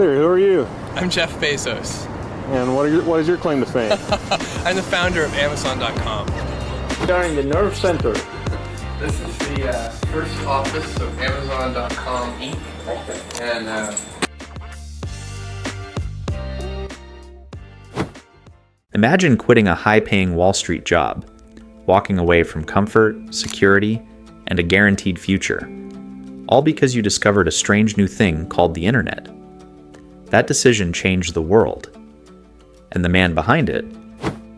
Hey, who are you? I'm Jeff Bezos. And what is your claim to fame? I'm the founder of Amazon.com. We are in the Nerve Center. This is the first office of Amazon.com Inc. And Imagine quitting a high-paying Wall Street job, walking away from comfort, security, and a guaranteed future, all because you discovered a strange new thing called the internet. That decision changed the world, and the man behind it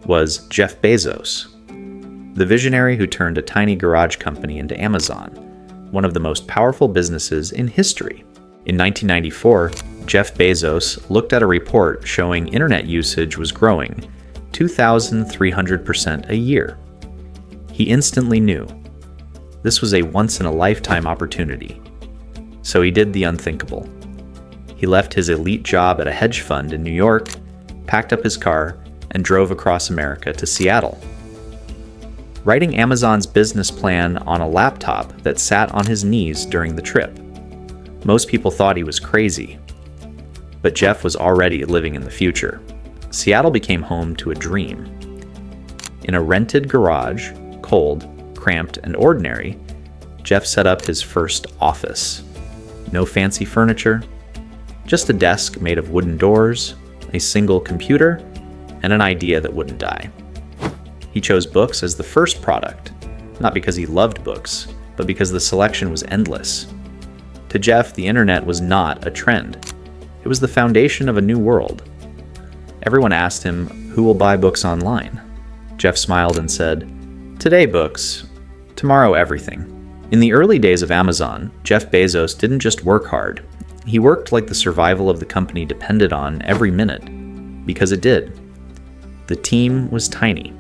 was Jeff Bezos, the visionary who turned a tiny garage company into Amazon, one of the most powerful businesses in history. In 1994, Jeff Bezos looked at a report showing internet usage was growing 2,300% a year. He instantly knew this was a once-in-a-lifetime opportunity. So he did the unthinkable. He left his elite job at a hedge fund in New York, packed up his car, and drove across America to Seattle. Writing Amazon's business plan on a laptop that sat on his knees during the trip. Most people thought he was crazy, but Jeff was already living in the future. Seattle became home to a dream. In a rented garage, cold, cramped, and ordinary, Jeff set up his first office. No fancy furniture, just a desk made of wooden doors, a single computer, and an idea that wouldn't die. He chose books as the first product, not because he loved books, but because the selection was endless. To Jeff, the internet was not a trend. It was the foundation of a new world. Everyone asked him, "Who will buy books online?" Jeff smiled and said, "Today books, tomorrow everything." In the early days of Amazon, Jeff Bezos didn't just work hard. He worked like the survival of the company depended on every minute, because it did. The team was tiny.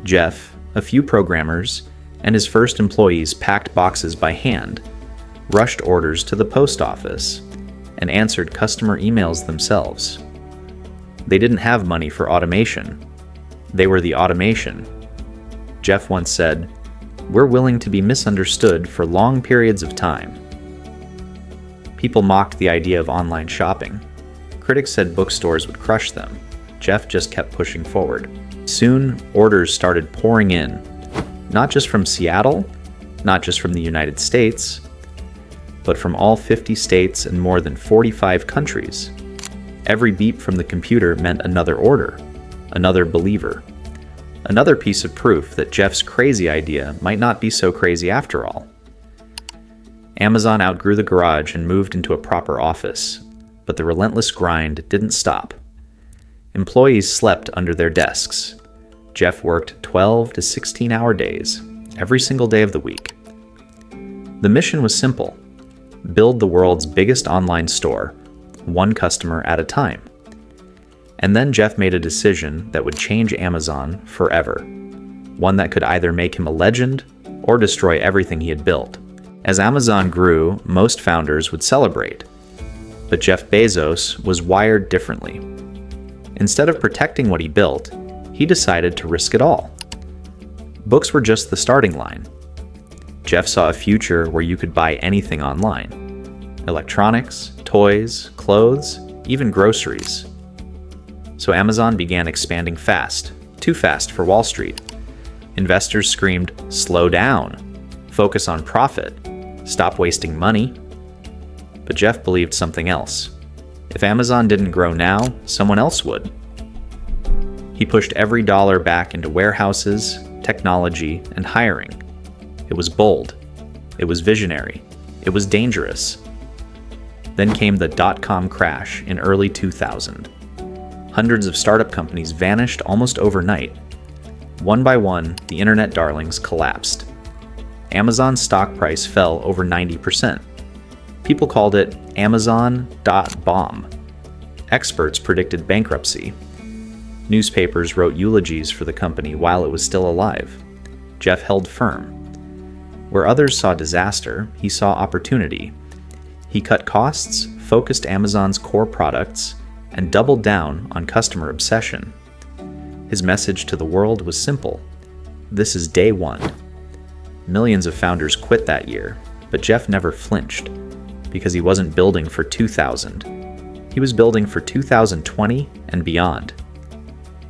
Jeff, a few programmers, and his first employees packed boxes by hand, rushed orders to the post office, and answered customer emails themselves. They didn't have money for automation. They were the automation. Jeff once said, "We're willing to be misunderstood for long periods of time." People mocked the idea of online shopping. Critics said bookstores would crush them. Jeff just kept pushing forward. Soon, orders started pouring in, not just from Seattle, not just from the United States, but from all 50 states and more than 45 countries. Every beep from the computer meant another order, another believer, another piece of proof that Jeff's crazy idea might not be so crazy after all. Amazon outgrew the garage and moved into a proper office, but the relentless grind didn't stop. Employees slept under their desks. Jeff worked 12 to 16-hour days, every single day of the week. The mission was simple: build the world's biggest online store, one customer at a time. And then Jeff made a decision that would change Amazon forever, one that could either make him a legend or destroy everything he had built. As Amazon grew, most founders would celebrate, but Jeff Bezos was wired differently. Instead of protecting what he built, he decided to risk it all. Books were just the starting line. Jeff saw a future where you could buy anything online: electronics, toys, clothes, even groceries. So Amazon began expanding fast, too fast for Wall Street. Investors screamed, "Slow down, focus on profit, stop wasting money." But Jeff believed something else. If Amazon didn't grow now, someone else would. He pushed every dollar back into warehouses, technology, and hiring. It was bold. It was visionary. It was dangerous. Then came the dot-com crash in early 2000. Hundreds of startup companies vanished almost overnight. One by one, the internet darlings collapsed. Amazon's stock price fell over 90%. People called it Amazon.bomb. Experts predicted bankruptcy. Newspapers wrote eulogies for the company while it was still alive. Jeff held firm. Where others saw disaster, he saw opportunity. He cut costs, focused Amazon's core products, and doubled down on customer obsession. His message to the world was simple: this is day one. Millions of founders quit that year, but Jeff never flinched, because he wasn't building for 2,000. He was building for 2020 and beyond.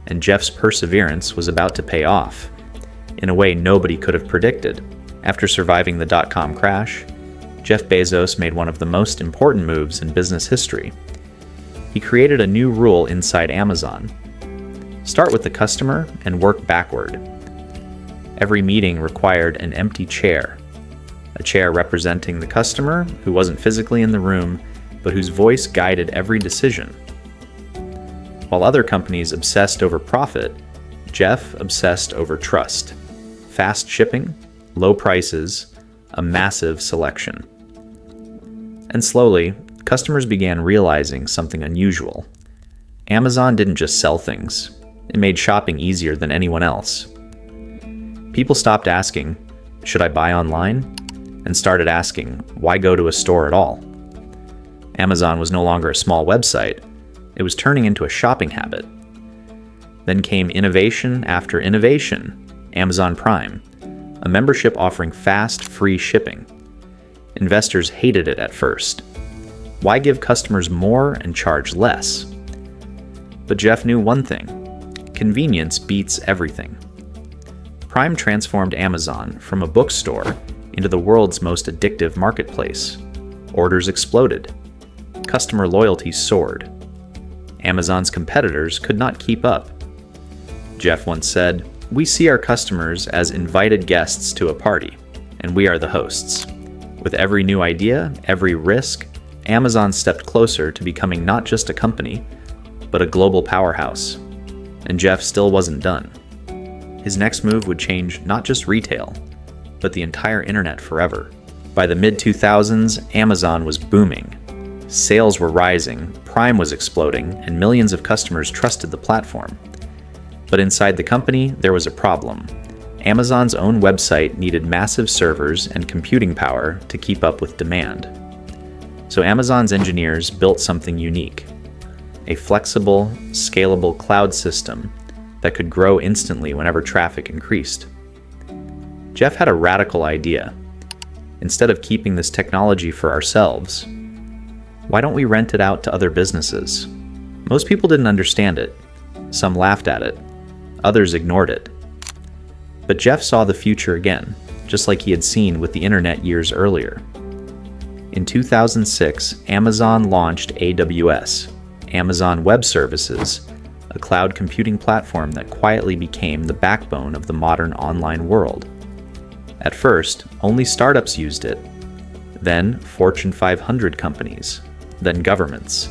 And Jeff's perseverance was about to pay off, in a way nobody could have predicted. After surviving the dot-com crash, Jeff Bezos made one of the most important moves in business history. He created a new rule inside Amazon. Start with the customer and work backward. Every meeting required an empty chair, a chair representing the customer who wasn't physically in the room, but whose voice guided every decision. While other companies obsessed over profit, Jeff obsessed over trust, fast shipping, low prices, a massive selection. And slowly, customers began realizing something unusual. Amazon didn't just sell things, it made shopping easier than anyone else. People stopped asking, "Should I buy online?" and started asking, "Why go to a store at all?" Amazon was no longer a small website, it was turning into a shopping habit. Then came innovation after innovation, Amazon Prime, a membership offering fast, free shipping. Investors hated it at first. Why give customers more and charge less? But Jeff knew one thing: convenience beats everything. Prime transformed Amazon from a bookstore into the world's most addictive marketplace. Orders exploded. Customer loyalty soared. Amazon's competitors could not keep up. Jeff once said, "We see our customers as invited guests to a party, and we are the hosts." With every new idea, every risk, Amazon stepped closer to becoming not just a company, but a global powerhouse. And Jeff still wasn't done. His next move would change not just retail, but the entire internet forever. By the mid-2000s, Amazon was booming. Sales were rising, Prime was exploding, and millions of customers trusted the platform. But inside the company, there was a problem. Amazon's own website needed massive servers and computing power to keep up with demand. So Amazon's engineers built something unique: a flexible, scalable cloud system that could grow instantly whenever traffic increased. Jeff had a radical idea. Instead of keeping this technology for ourselves, why don't we rent it out to other businesses? Most people didn't understand it. Some laughed at it. Others ignored it. But Jeff saw the future again, just like he had seen with the internet years earlier. In 2006, Amazon launched AWS, Amazon Web Services, a cloud computing platform that quietly became the backbone of the modern online world. At first, only startups used it. Then Fortune 500 companies. Then governments.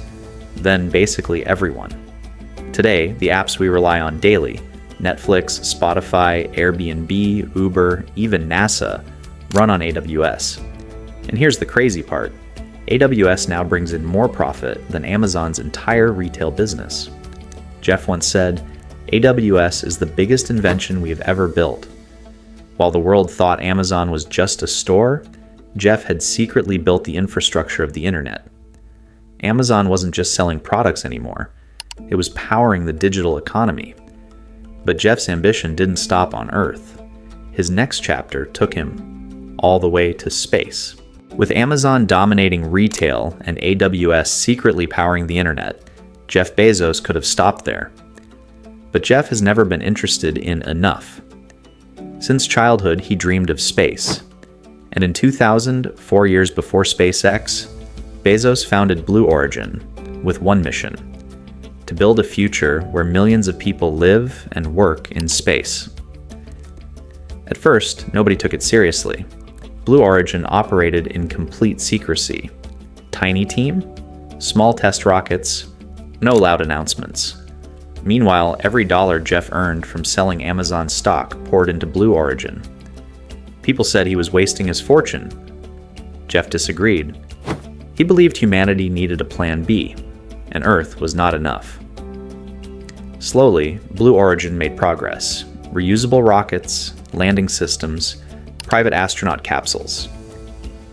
Then basically everyone. Today, the apps we rely on daily, Netflix, Spotify, Airbnb, Uber, even NASA, run on AWS. And here's the crazy part: AWS now brings in more profit than Amazon's entire retail business. Jeff once said, "AWS is the biggest invention we have ever built." While the world thought Amazon was just a store, Jeff had secretly built the infrastructure of the internet. Amazon wasn't just selling products anymore, it was powering the digital economy. But Jeff's ambition didn't stop on Earth. His next chapter took him all the way to space. With Amazon dominating retail and AWS secretly powering the internet, Jeff Bezos could have stopped there. But Jeff has never been interested in enough. Since childhood, he dreamed of space. And in 2000, 4 years before SpaceX, Bezos founded Blue Origin with one mission: to build a future where millions of people live and work in space. At first, nobody took it seriously. Blue Origin operated in complete secrecy. Tiny team, small test rockets, no loud announcements. Meanwhile, every dollar Jeff earned from selling Amazon stock poured into Blue Origin. People said he was wasting his fortune. Jeff disagreed. He believed humanity needed a plan B, and Earth was not enough. Slowly, Blue Origin made progress: reusable rockets, landing systems, private astronaut capsules.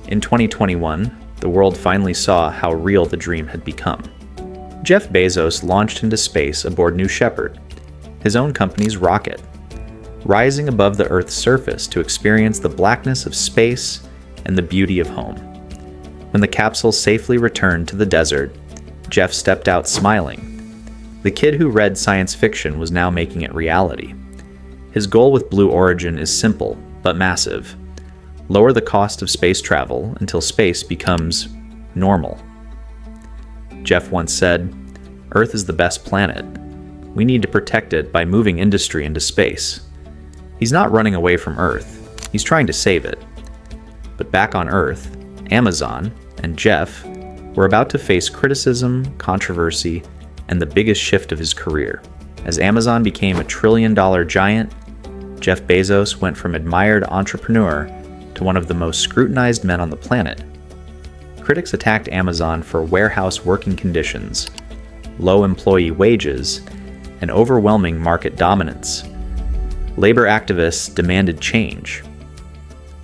In 2021, the world finally saw how real the dream had become. Jeff Bezos launched into space aboard New Shepard, his own company's rocket, rising above the Earth's surface to experience the blackness of space and the beauty of home. When the capsule safely returned to the desert, Jeff stepped out smiling. The kid who read science fiction was now making it reality. His goal with Blue Origin is simple, but massive. Lower the cost of space travel until space becomes normal. Jeff once said, "Earth is the best planet. We need to protect it by moving industry into space." He's not running away from Earth. He's trying to save it. But back on Earth, Amazon and Jeff were about to face criticism, controversy, and the biggest shift of his career. As Amazon became a trillion-dollar giant, Jeff Bezos went from admired entrepreneur to one of the most scrutinized men on the planet. Critics attacked Amazon for warehouse working conditions, low employee wages, and overwhelming market dominance. Labor activists demanded change.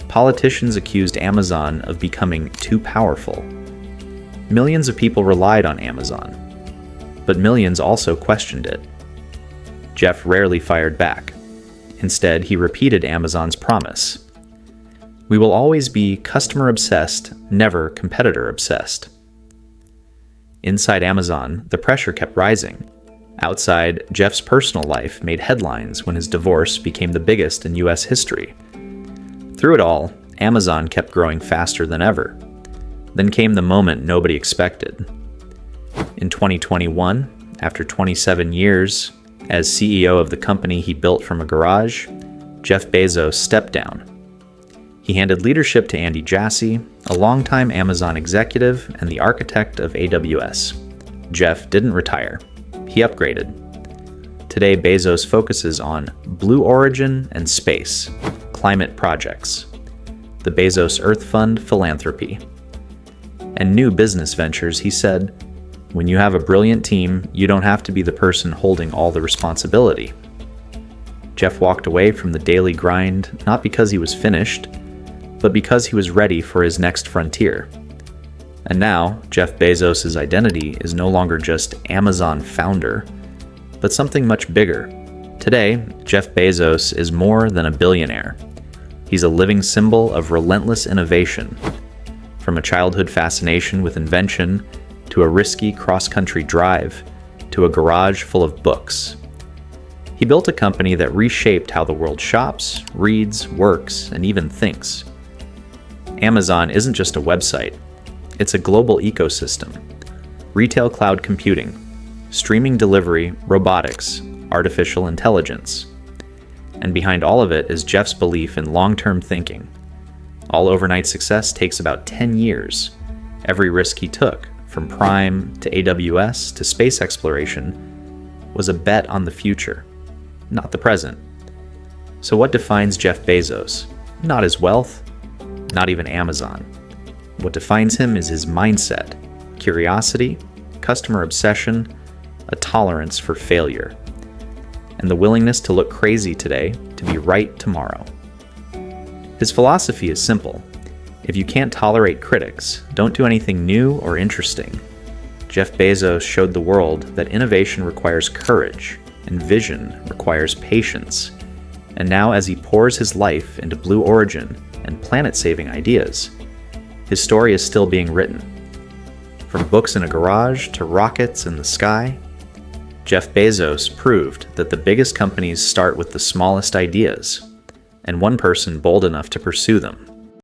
Politicians accused Amazon of becoming too powerful. Millions of people relied on Amazon, but millions also questioned it. Jeff rarely fired back. Instead, he repeated Amazon's promise. "We will always be customer-obsessed, never competitor-obsessed." Inside Amazon, the pressure kept rising. Outside, Jeff's personal life made headlines when his divorce became the biggest in U.S. history. Through it all, Amazon kept growing faster than ever. Then came the moment nobody expected. In 2021, after 27 years as CEO of the company he built from a garage, Jeff Bezos stepped down. He handed leadership to Andy Jassy, a longtime Amazon executive and the architect of AWS. Jeff didn't retire. He upgraded. Today, Bezos focuses on Blue Origin and space, climate projects, the Bezos Earth Fund philanthropy, and new business ventures. He said, "When you have a brilliant team, you don't have to be the person holding all the responsibility." Jeff walked away from the daily grind not because he was finished, but because he was ready for his next frontier. And now, Jeff Bezos' identity is no longer just Amazon founder, but something much bigger. Today, Jeff Bezos is more than a billionaire. He's a living symbol of relentless innovation. From a childhood fascination with invention, to a risky cross-country drive, to a garage full of books. He built a company that reshaped how the world shops, reads, works, and even thinks. Amazon isn't just a website. It's a global ecosystem. Retail cloud computing, streaming delivery, robotics, artificial intelligence. And behind all of it is Jeff's belief in long-term thinking. All overnight success takes about 10 years. Every risk he took, from Prime to AWS to space exploration, was a bet on the future, not the present. So what defines Jeff Bezos? Not his wealth, not even Amazon. What defines him is his mindset, curiosity, customer obsession, a tolerance for failure, and the willingness to look crazy today to be right tomorrow. His philosophy is simple. If you can't tolerate critics, don't do anything new or interesting. Jeff Bezos showed the world that innovation requires courage and vision requires patience. And now, as he pours his life into Blue Origin and planet-saving ideas, his story is still being written. From books in a garage to rockets in the sky, Jeff Bezos proved that the biggest companies start with the smallest ideas, and one person bold enough to pursue them.